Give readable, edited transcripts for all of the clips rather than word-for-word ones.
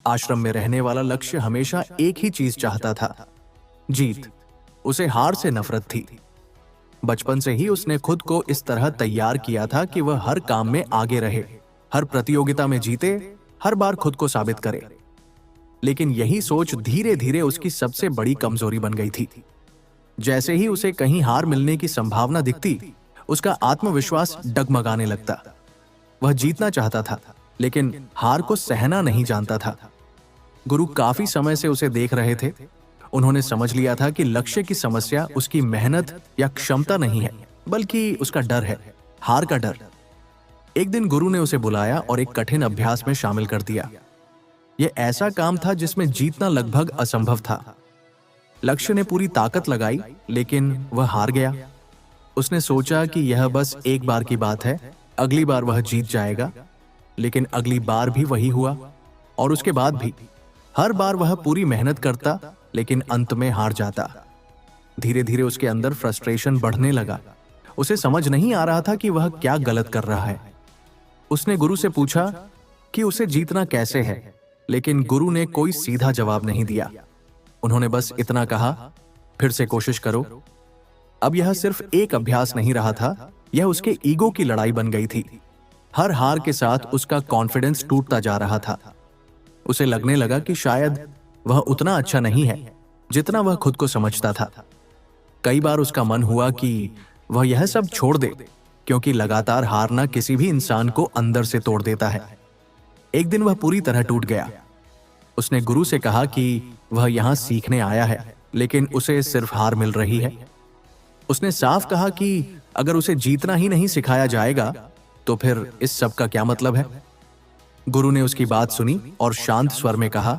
आश्रम में रहने वाला लक्ष्य हमेशा एक ही चीज चाहता था, जीत। उसे हार से नफरत थी। बचपन से ही उसने खुद को इस तरह तैयार किया था कि वह हर काम में आगे रहे, हर प्रतियोगिता में जीते, हर बार खुद को साबित करे। लेकिन यही सोच धीरे धीरे उसकी सबसे बड़ी कमजोरी बन गई थी। जैसे ही उसे कहीं हार मिलने की संभावना दिखती, उसका आत्मविश्वास डगमगाने लगता। वह जीतना चाहता था, लेकिन हार को सहना नहीं जानता था। गुरु काफी समय से उसे देख रहे थे। उन्होंने समझ लिया था कि लक्ष्य की समस्या उसकी मेहनत या क्षमता नहीं है, बल्कि उसका डर है, हार का डर। एक दिन गुरु ने उसे बुलाया और एक कठिन अभ्यास में शामिल कर दिया। यह ऐसा काम था जिसमें जीतना लगभग असंभव था। लक्ष्य ने पूरी ताकत लगाई, लेकिन वह हार गया। उसने सोचा कि यह बस एक बार की बात है, अगली बार वह जीत जाएगा। लेकिन अगली बार भी वही हुआ, और उसके बाद भी। हर बार वह पूरी मेहनत करता, लेकिन अंत में हार जाता। धीरे धीरे उसके अंदर फ्रस्ट्रेशन बढ़ने लगा। उसे समझ नहीं आ रहा था कि वह क्या गलत कर रहा है। उसने गुरु से पूछा कि उसे जीतना कैसे है, लेकिन गुरु ने कोई सीधा जवाब नहीं दिया। उन्होंने बस इतना कहा, फिर से कोशिश करो। अब यह सिर्फ एक अभ्यास नहीं रहा था, यह उसके ईगो की लड़ाई बन गई थी। हर हार के साथ उसका कॉन्फिडेंस टूटता जा रहा था। उसे लगने लगा कि शायद वह उतना अच्छा नहीं है जितना वह खुद को समझता था। कई बार उसका मन हुआ कि वह यह सब छोड़ दे, क्योंकि लगातार हारना किसी भी इंसान को अंदर से तोड़ देता है। एक दिन वह पूरी तरह टूट गया। उसने गुरु से कहा कि वह यहां सीखने आया है, लेकिन उसे सिर्फ हार मिल रही है। उसने साफ कहा कि अगर उसे जीतना ही नहीं सिखाया जाएगा, तो फिर इस सब का क्या मतलब है। गुरु ने उसकी बात सुनी और शांत स्वर में कहा,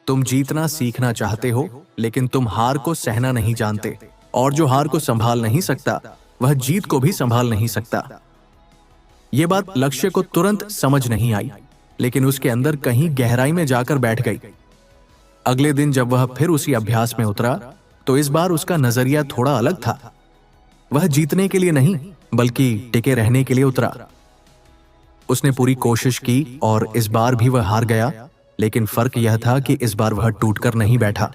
तुम जीतना सीखना चाहते हो, लेकिन तुम हार को सहना नहीं जानते, और जो हार को संभाल नहीं सकता, वह जीत को भी संभाल नहीं सकता। यह बात लक्ष्य को तुरंत समझ नहीं आई, लेकिन उसके अंदर कहीं गहराई में जाकर बैठ गई। अगले दिन जब वह फिर उसी अभ्यास में उतरा, तो इस बार उसका नजरिया थोड़ा अलग था। वह जीतने के लिए नहीं, बल्कि टिके रहने के लिए उतरा। उसने पूरी कोशिश की और इस बार भी वह हार गया, लेकिन फर्क यह था कि इस बार वह टूटकर नहीं बैठा।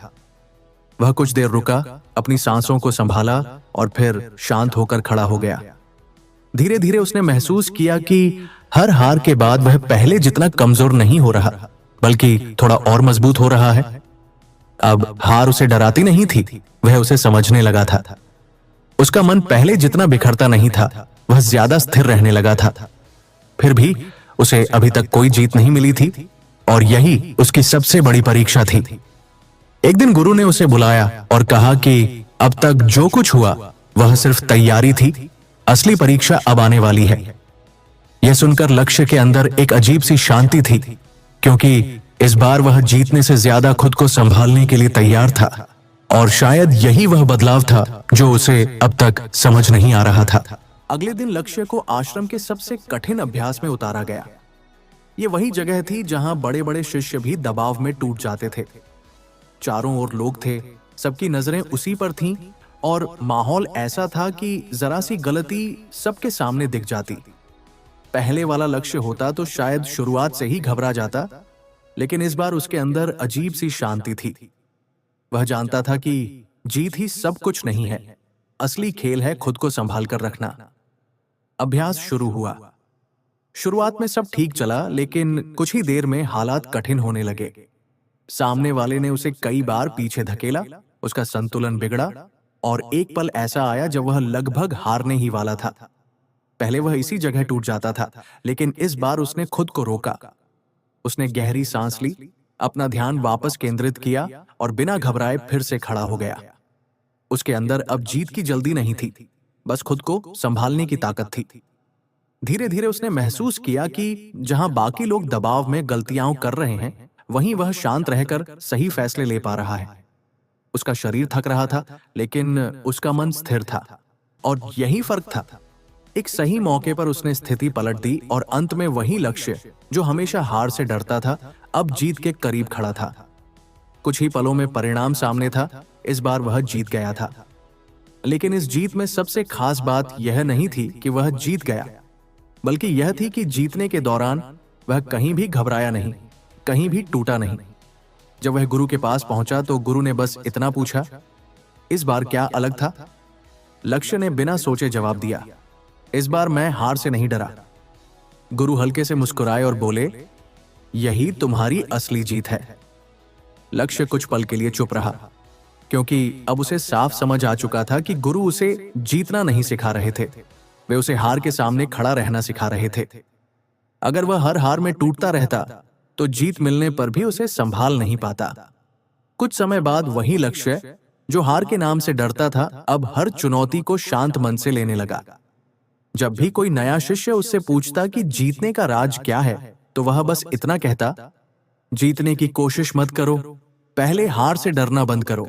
वह कुछ देर रुका, अपनी सांसों को संभाला और फिर शांत होकर खड़ा हो गया। धीरे धीरे उसने महसूस किया कि हर हार के बाद वह पहले जितना कमजोर नहीं हो रहा, बल्कि थोड़ा और मजबूत हो रहा है। अब हार उसे डराती नहीं थी, वह उसे समझने लगा था। उसका मन पहले जितना बिखरता नहीं था, वह ज्यादा स्थिर रहने लगा था। फिर भी उसे अभी तक कोई जीत नहीं मिली थी, और यही उसकी सबसे बड़ी परीक्षा थी। एक दिन गुरु ने उसे बुलाया और कहा कि अब तक जो कुछ हुआ वह सिर्फ तैयारी थी, असली परीक्षा अब आने वाली है। यह सुनकर लक्ष्य के अंदर एक अजीब सी शांति थी, क्योंकि इस बार वह जीतने से ज्यादा खुद को संभालने के लिए तैयार था, और शायद यही वह बदलाव था जो उसे अब तक समझ नहीं आ रहा था। अगले दिन लक्ष्य को आश्रम के सबसे कठिन अभ्यास में उतारा गया। ये वही जगह थी जहां बड़े बड़े शिष्य भी दबाव में टूट जाते थे। चारों ओर लोग थे, सबकी नजरें उसी पर थीं, और माहौल ऐसा था कि जरा सी गलती सबके सामने दिख जाती। पहले वाला लक्ष्य होता तो शायद शुरुआत से ही घबरा जाता, लेकिन इस बार उसके अंदर अजीब सी शांति थी। वह जानता था कि जीत ही सब कुछ नहीं है, असली खेल है खुद को संभाल कर रखना। अभ्यास शुरू हुआ। शुरुआत में सब ठीक चला, लेकिन कुछ ही देर में हालात कठिन होने लगे। सामने वाले ने उसे कई बार पीछे धकेला, उसका संतुलन बिगड़ा, और एक पल ऐसा आया जब वह लगभग हारने ही वाला था। पहले वह इसी जगह टूट जाता था, लेकिन इस बार उसने खुद को रोका। उसने गहरी सांस ली, अपना ध्यान वापस केंद्रित किया और बिना घबराए फिर से खड़ा हो गया। उसके अंदर अब जीत की जल्दी नहीं थी, बस खुद को संभालने की ताकत थी। धीरे धीरे उसने महसूस किया कि जहां बाकी लोग दबाव में गलतियां कर रहे हैं, वहीं वह शांत रहकर सही फैसले ले पा रहा है। उसका शरीर थक रहा था, लेकिन उसका मन स्थिर था, और यही फर्क था। एक सही मौके पर उसने स्थिति पलट दी, और अंत में वही लक्ष्य जो हमेशा हार से डरता था, अब जीत के करीब खड़ा था। कुछ ही पलों में परिणाम सामने था। इस बार वह जीत गया था, लेकिन इस जीत में सबसे खास बात यह नहीं थी कि वह जीत गया, बल्कि यह थी कि जीतने के दौरान वह कहीं भी घबराया नहीं, कहीं भी टूटा नहीं। जब वह गुरु के पास पहुंचा तो गुरु ने बस इतना पूछा, इस बार क्या अलग था? लक्ष्य ने बिना सोचे जवाब दिया, इस बार मैं हार से नहीं डरा। गुरु हल्के से मुस्कुराए और बोले, यही तुम्हारी असली जीत है। लक्ष्य कुछ पल के लिए चुप रहा, क्योंकि अब उसे साफ समझ आ चुका था कि गुरु उसे जीतना नहीं सिखा रहे थे, वे उसे हार के सामने खड़ा रहना सिखा रहे थे। अगर वह हर हार में टूटता रहता तो जीत मिलने पर भी उसे संभाल नहीं पाता। कुछ समय बाद वही लक्ष्य जो हार के नाम से डरता था, अब हर चुनौती को शांत मन से लेने लगा। जब भी कोई नया शिष्य उससे पूछता कि जीतने का राज क्या है, तो वह बस इतना कहता, जीतने की कोशिश मत करो, पहले हार से डरना बंद करो।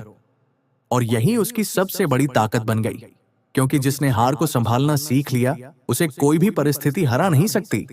और यही उसकी सबसे बड़ी ताकत बन गई, क्योंकि जिसने हार को संभालना सीख लिया, उसे कोई भी परिस्थिति हरा नहीं सकती।